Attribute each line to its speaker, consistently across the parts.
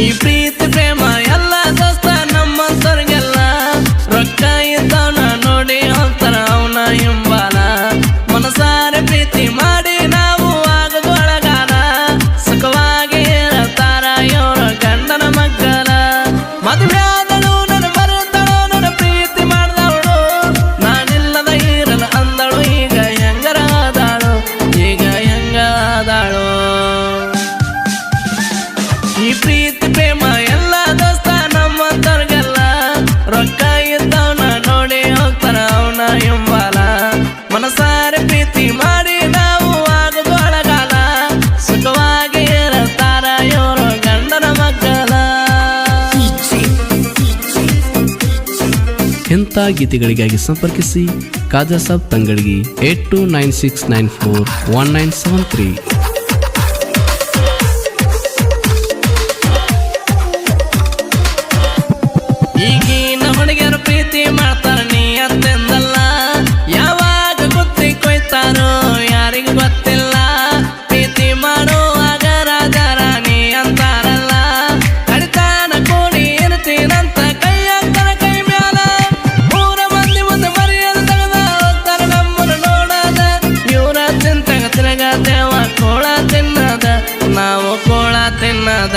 Speaker 1: ಈ ಪ್ರೀತಿ ಪ್ರೇಮ ಎಲ್ಲ ದೋಸ್ತ ನಮ್ಮಂತವ್ರಿಗೆಲ್ಲ ರೊಕ್ಕ ಇದ್ದವನ ನೋಡಿ ಹೋಗ್ತಾರ ಅವನ ಹಿಂಬಾಲ ಮನಸಾರೆ ಪ್ರೀತಿ ಮಾಡಿ ನಾವು ಆಗದೊಳಗಾಲ ಸುಖವಾಗಿ ಇರತಾರ ಇವ್ರ ಗಂಡನ ಮಕ್ಕಳ ಮದುವೆ ಆದಳು ನನ್ನ ಬರುತ್ತಳು ನನ್ನ ಪ್ರೀತಿ ಮಾಡ್ದವಳು ನಾನಿಲ್ಲದ ಇರಲ್ಲ ಅಂದಳು ಈಗ ಹೆಂಗರ ಆದಾಳು ಈ ಪ್ರೀತಿ ಪ್ರೇಮ ಎಲ್ಲ ದೋಸ್ತ ನಮ್ಮಂತವ್ರಿಗೆಲ್ಲ ರೊಕ್ಕ ಇದ್ದವನ ನೋಡಿ ಹೋಗ್ತಾರ ಅವನ ಹಿಂಬಾಲ ಮನಸಾರೆ ಪ್ರೀತಿ ಮಾಡಿ ನಾವು ಆಗದೊಳಗಾಲ ಸುಖವಾಗಿ ಇರತಾರ ಇವರು ಗಂಡನ ಮಕ್ಕಳ.
Speaker 2: ಇಂಥ ಗೀತೆಗಳಿಗಾಗಿ ಸಂಪರ್ಕಿಸಿ ಖಾಜಾ ಸಾಬ್ ತಂಗಡಗಿ 8296941973.
Speaker 1: ಈಗಿನ ಹುಡುಗಿಯರು ಪ್ರೀತಿ ಮಾಡ್ತಾರ ನೀ ಅಂತೆಂದಲ್ಲ ಯಾವಾಗ ಗುತ್ತಿ ಕೊಯ್ತಾರೋ ಯಾರಿಗೂ ಗೊತ್ತಿಲ್ಲ ಪ್ರೀತಿ ಮಾಡುವಾಗ ರಾಜಾರಾಣಿ ಅಂತಾರಲ್ಲ ಕಡಿತಾನ ಕೂಡಿ ಇರ್ತೀನಂತ ಕೈ ಹಾಕ್ತಾರ ಕೈ ಮ್ಯಾಲ ಊರ ಮಂದಿ ಮುಂದೆ ಮರ್ಯಾದ ತಗದ ಹೋಗ್ತಾರ ನಮ್ಮನ್ನು ನೋಡದ ಇವ್ರ ಚಿಂತೆಗ ತಿರುಗದೇವ ಕೋಳ ತಿನ್ನದ ನಾವು ಕೋಳ ತಿನ್ನದ.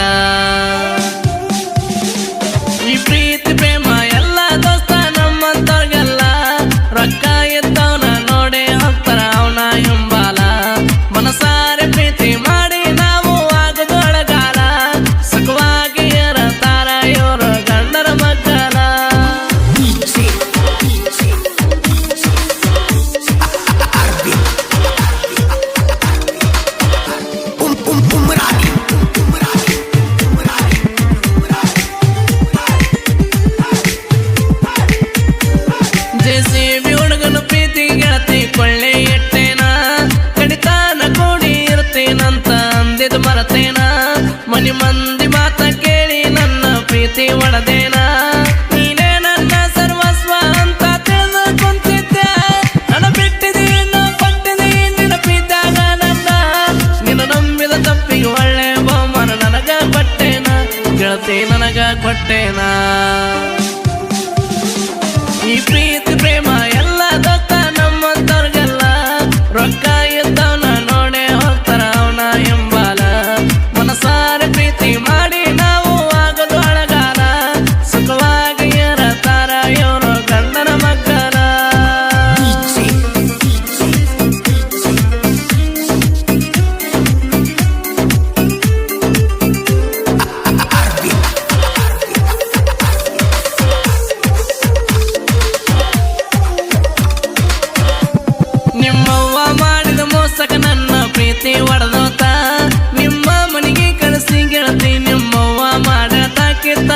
Speaker 1: ಈ ಪ್ರೀತಿ ಪ್ರೇಮ ಎಲ್ಲ ದೋಸ್ತ ನಮ್ಮಂತವ್ರಿಗೆಲ್ಲ ರೊಕ್ಕ ಇದ್ದವನ ನೋಡಿ ಹೋಗ್ತಾರ ಅವನ ಹಿಂಬಾಲ ಮನಸಾರೆ ಪ್ರೀತಿ ಮಾಡಿ ನಾವು ಆಗದೊಳಗಾಲ ಸುಖವಾಗಿ ಇರತಾರ ಇವರು ಗಂಡನ ಮಕ್ಕಳ. ಜೆಸಿಬಿ ಹುಡುಗನು ಪ್ರೀತಿ ಗೆಳತಿ ಕೊಳ್ಳೆ ಇಟ್ಟೇನ ಕಡಿತಾನ ಕೂಡಿ ಇರ್ತೇನಂತ ಅಂದಿದ್ ಮರತೇನ ಮನಿ ಮಂದಿ ಮಾತ ಕೇಳಿ ನನ್ನ ಪ್ರೀತಿ ಒಡದೇನ ನೀನೇ ನನ್ನ ಸರ್ವಸ್ವ ಅಂತ ತಿಳಿದು ಕುಂತಿದ್ದೆ ನನ್ನ ಬಿಟ್ಟಿದೀನು ಕೊಟ್ಟಿದಿ ನಿನ್ನ ಪ್ರೀತ್ಯಾಗ ನನ್ನ ನಿನ್ನ ನಂಬಿದ ತಪ್ಪಿಗೆ ಒಳ್ಳೆ ಬಹುಮಾನ ನನಗ ಕೊಟ್ಟೇನ ಗೆಳತಿ ನನಗ ಕೊಟ್ಟೇನ. ಈ ಪ್ರೀತಿ ಪ್ರೇಮ ಎಲ್ಲ ದೋಸ್ತ ನಮ್ಮಂತವ್ರಿಗೆಲ್ಲ ರೊಕ್ಕ ಇದ್ದವನ ನೋಡಿ ಹೋಗ್ತಾರ ಅವನ ಹಿಂಬಾಲ ಮನಸಾರೆ ಪ್ರೀತಿ ಮಾಡಿ ನಾವು ಆಗದೊಳಗಾಲ ಸುಖವಾಗಿ ಇರತಾರ ಇವರು ಗಂಡನ ಮಕ್ಕಳ. ನಿಮ್ಮವ್ವ ಮಾಡಿದ ಮೋಸಕ ನನ್ನ ಪ್ರೀತಿ ಒಡೆದೋತ ನಿಮ್ಮ ಮನೆಗೆ ಕಳಿಸಿ ಗೆಳತಿ ನಿಮ್ಮವ್ವ ಮಾಡತಾಕಿತ್ತ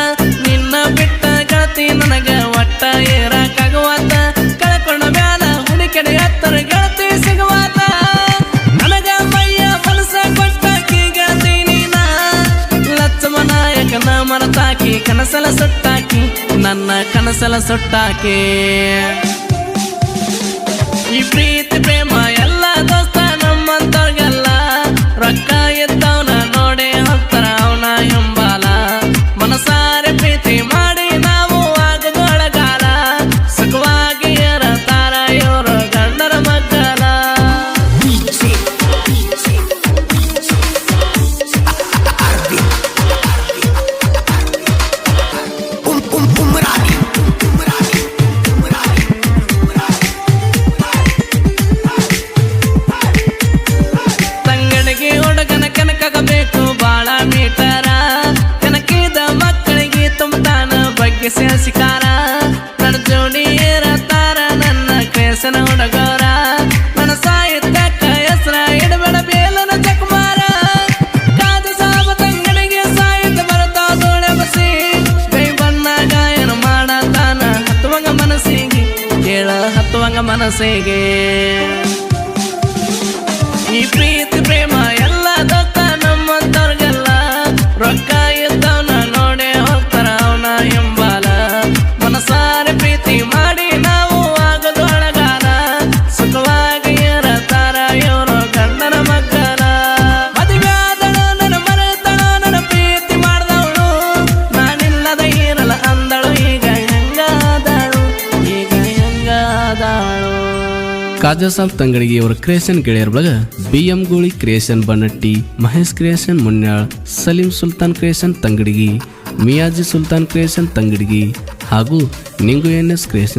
Speaker 1: ನಿನ್ನ ಬಿಟ್ಟ ಗೆಳತಿ ನನಗ ಒಟ್ಟ ಏರಾಕಾಗವಾತ ಕಳ್ಕೊಂಡ ಮ್ಯಾಲ ಹುಡುಕೆಡೆ ಹತ್ತರ ಗೆಳತಿ ಸಿಗುವಾತ ನನಗ ಮೈಯ ಮನಸ ಕೊಟ್ಟಾಕಿ ಗೆಳತಿ ನೀನ ಲಕ್ಷ್ಮನಾಯಕನ ಮರತಾಕಿ ಕನಸಲ ಸುಟ್ಟಾಕಿ ನನ್ನ ಕನಸಲ ಸುಟ್ಟಾಕಿ. ಈ ಪ್ರೀತಿ ಪ್ರೇಮ ಎಲ್ಲ ದೋಸ್ತ ನಮ್ಮಂತವ್ರಿಗೆಲ್ಲ ರೊಕ್ಕ ಇದ್ದವನ ನೋಡಿ ಹೋಗ್ತಾರ ಅವನ ಹಿಂಬಾಲ ಮನಸಾರೆ ಪ್ರೀತಿ ಮಾಡಿ ನಾವು ಆಗದೊಳಗಾಲ ಸುಖವಾಗಿ ಇರತಾರ ಇವರು ಗಂಡನ ಮಕ್ಕಳ. ತಂಗಡಿಗೆ ಹುಡುಗನ ಕನಕಾಗಬೇಕು ಬಾಳ ಮೀಟರ ಕನಕಿದ ಮಕ್ಕಳಿಗೆ ತುಂಬತಾನ ಬಗ್ಗೆ ಶಿಕಾರ ನನ್ನ ಜೋಡಿ ಇರತಾರ ನನ್ನ ಕೇಸನ ಹುಡುಗರ ನನ್ನ ಸಾಹಿತ್ಯಕ್ಕ ಹೆಸರ ಇಡಬೇಡ ಬೇಲನ ಚಕಮಾರ ಕಾದ ಸಾಬ ತಂಗಡಿಗೆ ಸಾಹಿತ್ಯ ಬರುತ್ತಾ ದೋಣೆ ಬಸಿ ಕೈ ಬಣ್ಣ ಗಾಯನ ಮಾಡತಾನ ಹತ್ತುವಂಗ ಮನಸ್ಸಿಗೆ ಕೇಳ ಹತ್ತುವಂಗ ಮನಸ್ಸಿಗೆ. ಈ ಪ್ರೀತಿ ಪ್ರೇಮ ಎಲ್ಲ ದೋಸ್ತ ನಮ್ಮಂತವ್ರಿಗೆಲ್ಲ ರೊಕ್ಕ ಇದ್ದವನ ನೋಡಿ ಹೋಗ್ತಾರ ಅವನ ಹಿಂಬಾಲ ಮನಸಾರೆ ಪ್ರೀತಿ ಮಾಡಿ ನಾವು ಆಗದೊಳಗಾಲ ಸುಖವಾಗಿ ಇರತಾರ ಇವರು ಗಂಡನ ಮಕ್ಕಳ. ಮದುವೆ ಆದಳು ನನ್ನ ಮರೆತಳು ನನ್ನ ಪ್ರೀತಿ ಮಾಡ್ದವಳು
Speaker 2: ಖಾಜಾ ಸಾಬ್ ತಂಗಡಿಗೆ ಅವರ ಕ್ರಿಯೇಷನ್ ಗೆಳೆಯರ ಬಳಗ BM Goli creation Bannatti, Mahesh creation Munyal, Salim Sultan creation Tangadagi, Miyaji Sultan creation Tangadagi ಹಾಗೂ ನಿಂಗು NS ಕ್ರಿಯೇಷನ್